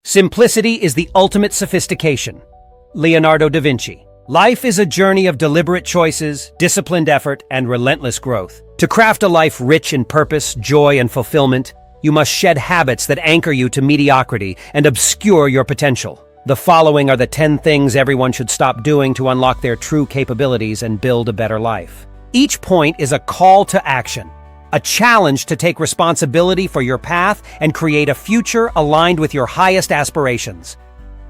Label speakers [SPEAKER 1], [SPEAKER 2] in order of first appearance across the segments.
[SPEAKER 1] Simplicity is the ultimate sophistication. Leonardo da Vinci. Life is a journey of deliberate choices, disciplined effort, and relentless growth. To craft a life rich in purpose, joy, and fulfillment, you must shed habits that anchor you to mediocrity and obscure your potential. The following are the 10 things everyone should stop doing to unlock their true capabilities and build a better life. Each point is a call to action, a challenge to take responsibility for your path and create a future aligned with your highest aspirations.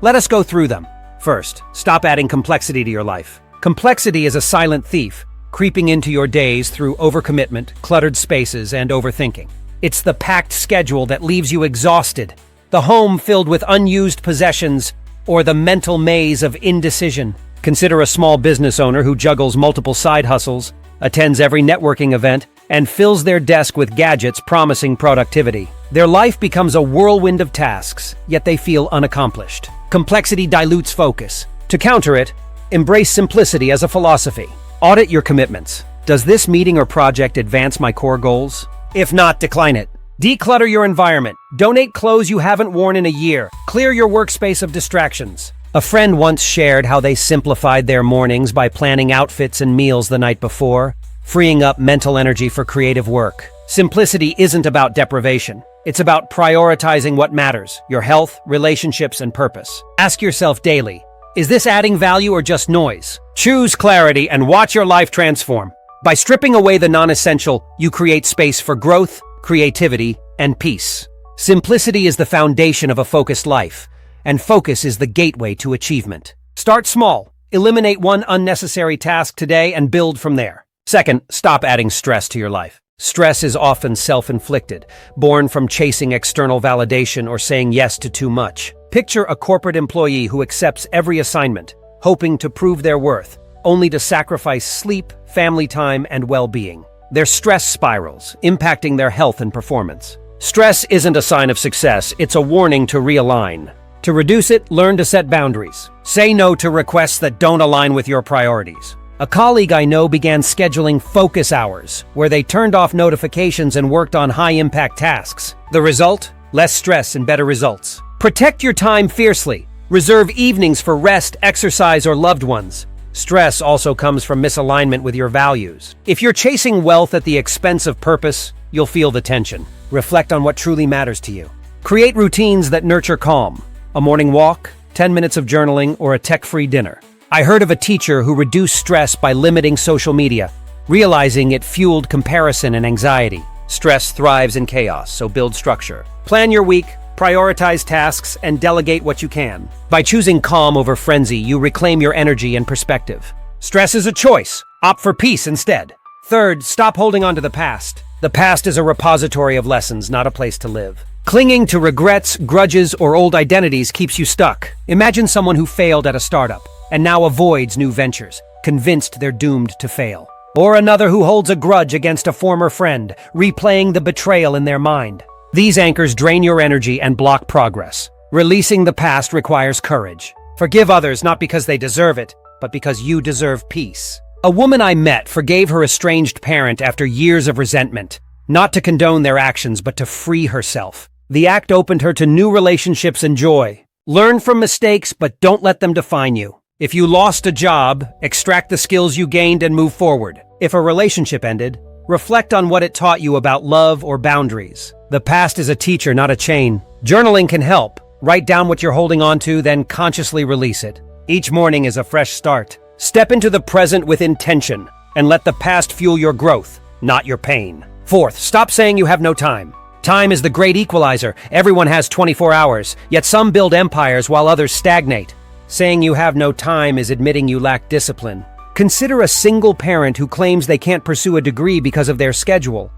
[SPEAKER 1] Let us go through them. First, stop adding complexity to your life. Complexity is a silent thief, creeping into your days through overcommitment, cluttered spaces, and overthinking. It's the packed schedule that leaves you exhausted, the home filled with unused possessions, or the mental maze of indecision. Consider a small business owner who juggles multiple side hustles, attends every networking event, and fills their desk with gadgets promising productivity. Their life becomes a whirlwind of tasks, yet they feel unaccomplished. Complexity dilutes focus. To counter it, embrace simplicity as a philosophy. Audit your commitments. Does this meeting or project advance my core goals? If not, decline it. Declutter your environment. Donate clothes you haven't worn in a year. Clear your workspace of distractions. A friend once shared how they simplified their mornings by planning outfits and meals the night before, freeing up mental energy for creative work. Simplicity isn't about deprivation. It's about prioritizing what matters: your health, relationships, and purpose. Ask yourself daily, is this adding value or just noise? Choose clarity and watch your life transform. By stripping away the non-essential, you create space for growth, creativity, and peace. Simplicity is the foundation of a focused life, and focus is the gateway to achievement. Start small. Eliminate one unnecessary task today and build from there. Second, stop adding stress to your life. Stress is often self-inflicted, born from chasing external validation or saying yes to too much. Picture a corporate employee who accepts every assignment, hoping to prove their worth, only to sacrifice sleep, family time, and well-being. Their stress spirals, impacting their health and performance. Stress isn't a sign of success, it's a warning to realign. To reduce it, learn to set boundaries. Say no to requests that don't align with your priorities. A colleague I know began scheduling focus hours, where they turned off notifications and worked on high-impact tasks. The result? Less stress and better results. Protect your time fiercely. Reserve evenings for rest, exercise, or loved ones. Stress also comes from misalignment with your values. If you're chasing wealth at the expense of purpose, you'll feel the tension. Reflect on what truly matters to you. Create routines that nurture calm. A morning walk, 10 minutes of journaling, or a tech-free dinner. I heard of a teacher who reduced stress by limiting social media, realizing it fueled comparison and anxiety. Stress thrives in chaos, so build structure. Plan your week, prioritize tasks, and delegate what you can. By choosing calm over frenzy, you reclaim your energy and perspective. Stress is a choice. Opt for peace instead. Third, stop holding on to the past. The past is a repository of lessons, not a place to live. Clinging to regrets, grudges, or old identities keeps you stuck. Imagine someone who failed at a startup and now avoids new ventures, convinced they're doomed to fail. Or another who holds a grudge against a former friend, replaying the betrayal in their mind. These anchors drain your energy and block progress. Releasing the past requires courage. Forgive others not because they deserve it, but because you deserve peace. A woman I met forgave her estranged parent after years of resentment, not to condone their actions, but to free herself. The act opened her to new relationships and joy. Learn from mistakes, but don't let them define you. If you lost a job, extract the skills you gained and move forward. If a relationship ended, reflect on what it taught you about love or boundaries. The past is a teacher, not a chain. Journaling can help. Write down what you're holding on to, then consciously release it. Each morning is a fresh start. Step into the present with intention, and let the past fuel your growth, not your pain. Fourth, stop saying you have no time. Time is the great equalizer. Everyone has 24 hours, yet some build empires while others stagnate. Saying you have no time is admitting you lack discipline. Consider a single parent who claims they can't pursue a degree because of their schedule,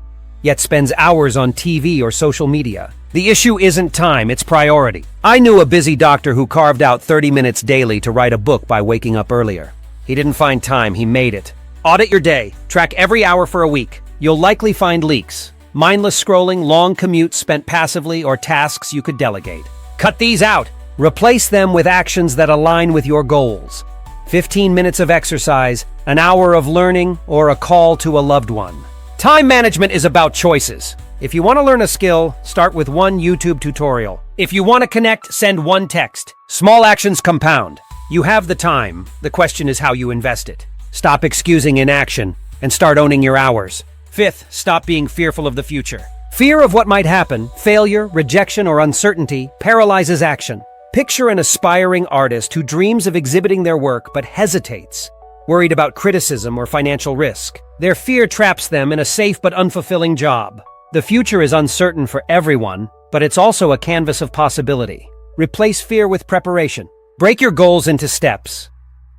[SPEAKER 1] yet spends hours on TV or social media. The issue isn't time, it's priority. I knew a busy doctor who carved out 30 minutes daily to write a book by waking up earlier. He didn't find time, he made it. Audit your day. Track every hour for a week. You'll likely find leaks. Mindless scrolling, long commutes spent passively, or tasks you could delegate. Cut these out. Replace them with actions that align with your goals. 15 minutes of exercise, an hour of learning, or a call to a loved one. Time management is about choices. If you want to learn a skill, start with one YouTube tutorial. If you want to connect, send one text. Small actions compound. You have the time. The question is how you invest it. Stop excusing inaction and start owning your hours. Fifth, stop being fearful of the future. Fear of what might happen, failure, rejection, or uncertainty paralyzes action. Picture an aspiring artist who dreams of exhibiting their work but hesitates, worried about criticism or financial risk. Their fear traps them in a safe but unfulfilling job. The future is uncertain for everyone, but it's also a canvas of possibility. Replace fear with preparation. Break your goals into steps.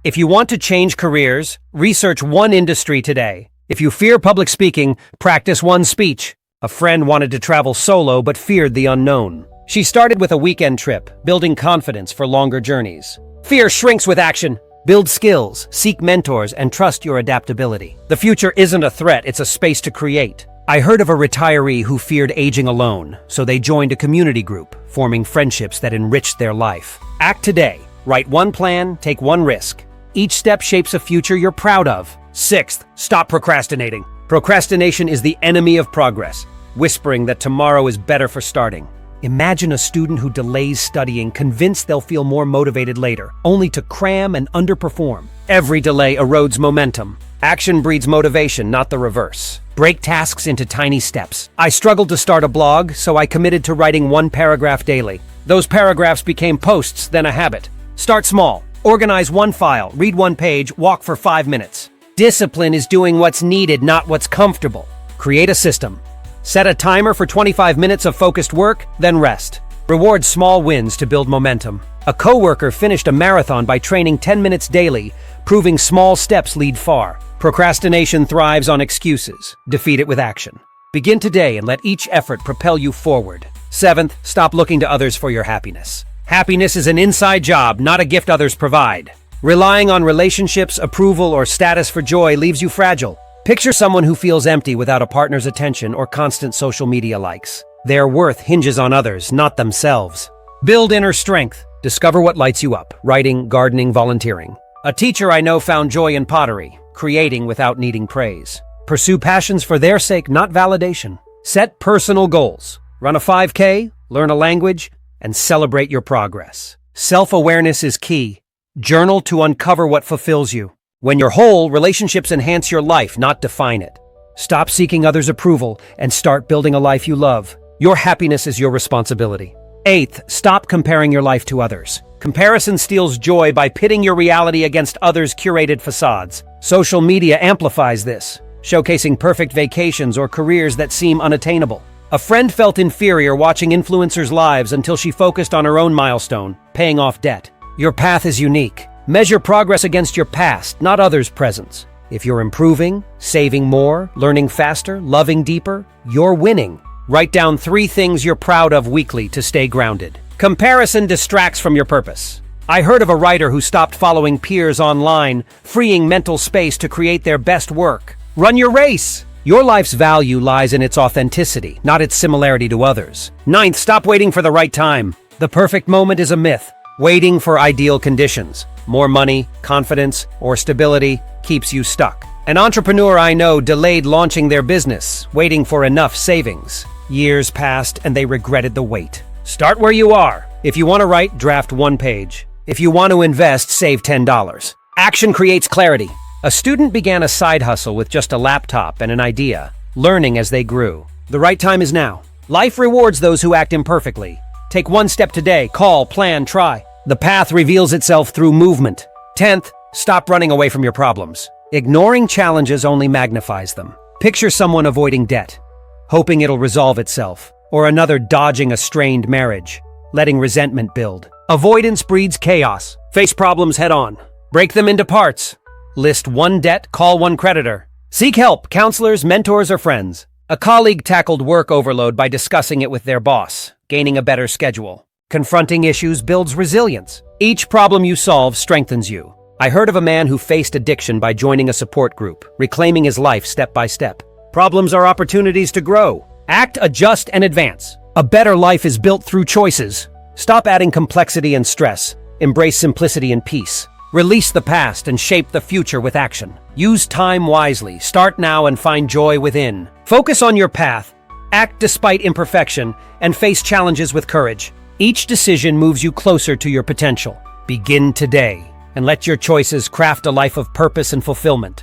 [SPEAKER 1] If you want to change careers, research one industry today. If you fear public speaking, practice one speech. A friend wanted to travel solo but feared the unknown. She started with a weekend trip, building confidence for longer journeys. Fear shrinks with action. Build skills, seek mentors, and trust your adaptability. The future isn't a threat, it's a space to create. I heard of a retiree who feared aging alone, so they joined a community group, forming friendships that enriched their life. Act today. Write one plan, take one risk. Each step shapes a future you're proud of. Sixth, stop procrastinating. Procrastination is the enemy of progress, whispering that tomorrow is better for starting. Imagine a student who delays studying, convinced they'll feel more motivated later, only to cram and underperform. Every delay erodes momentum. Action breeds motivation, not the reverse. Break tasks into tiny steps. I struggled to start a blog, so I committed to writing one paragraph daily. Those paragraphs became posts, then a habit. Start small. Organize one file, read one page, walk for 5 minutes. Discipline is doing what's needed, not what's comfortable. Create a system. Set a timer for 25 minutes of focused work, then rest. Reward small wins to build momentum. A coworker finished a marathon by training 10 minutes daily, proving small steps lead far. Procrastination thrives on excuses. Defeat it with action. Begin today and let each effort propel you forward. Seventh, stop looking to others for your happiness. Happiness is an inside job, not a gift others provide. Relying on relationships, approval, or status for joy leaves you fragile. Picture someone who feels empty without a partner's attention or constant social media likes. Their worth hinges on others, not themselves. Build inner strength. Discover what lights you up. Writing, gardening, volunteering. A teacher I know found joy in pottery, creating without needing praise. Pursue passions for their sake, not validation. Set personal goals. Run a 5K, learn a language, and celebrate your progress. Self-awareness is key. Journal to uncover what fulfills you. When you're whole, relationships enhance your life, not define it. Stop seeking others' approval and start building a life you love. Your happiness is your responsibility. Eighth, stop comparing your life to others. Comparison steals joy by pitting your reality against others' curated facades. Social media amplifies this, showcasing perfect vacations or careers that seem unattainable. A friend felt inferior watching influencers' lives until she focused on her own milestone, paying off debt. Your path is unique. Measure progress against your past, not others' presents. If you're improving, saving more, learning faster, loving deeper, you're winning. Write down 3 things you're proud of weekly to stay grounded. Comparison distracts from your purpose. I heard of a writer who stopped following peers online, freeing mental space to create their best work. Run your race! Your life's value lies in its authenticity, not its similarity to others. Ninth, stop waiting for the right time. The perfect moment is a myth. Waiting for ideal conditions, more money, confidence, or stability, keeps you stuck. An entrepreneur I know delayed launching their business, waiting for enough savings. Years passed and they regretted the wait. Start where you are. If you want to write, draft 1 page. If you want to invest, save $10. Action creates clarity. A student began a side hustle with just a laptop and an idea, learning as they grew. The right time is now. Life rewards those who act imperfectly. Take 1 step today. Call, plan, try. The path reveals itself through movement. 10th, stop running away from your problems. Ignoring challenges only magnifies them. Picture someone avoiding debt, hoping it'll resolve itself, or another dodging a strained marriage, letting resentment build. Avoidance breeds chaos. Face problems head on. Break them into parts. List 1 debt, call 1 creditor. Seek help, counselors, mentors, or friends. A colleague tackled work overload by discussing it with their boss, gaining a better schedule. Confronting issues builds resilience. Each problem you solve strengthens you. I heard of a man who faced addiction by joining a support group, reclaiming his life step by step. Problems are opportunities to grow. Act, adjust, and advance. A better life is built through choices. Stop adding complexity and stress. Embrace simplicity and peace. Release the past and shape the future with action. Use time wisely. Start now and find joy within. Focus on your path, Act despite imperfection and face challenges with courage. Each decision moves you closer to your potential. Begin today and let your choices craft a life of purpose and fulfillment.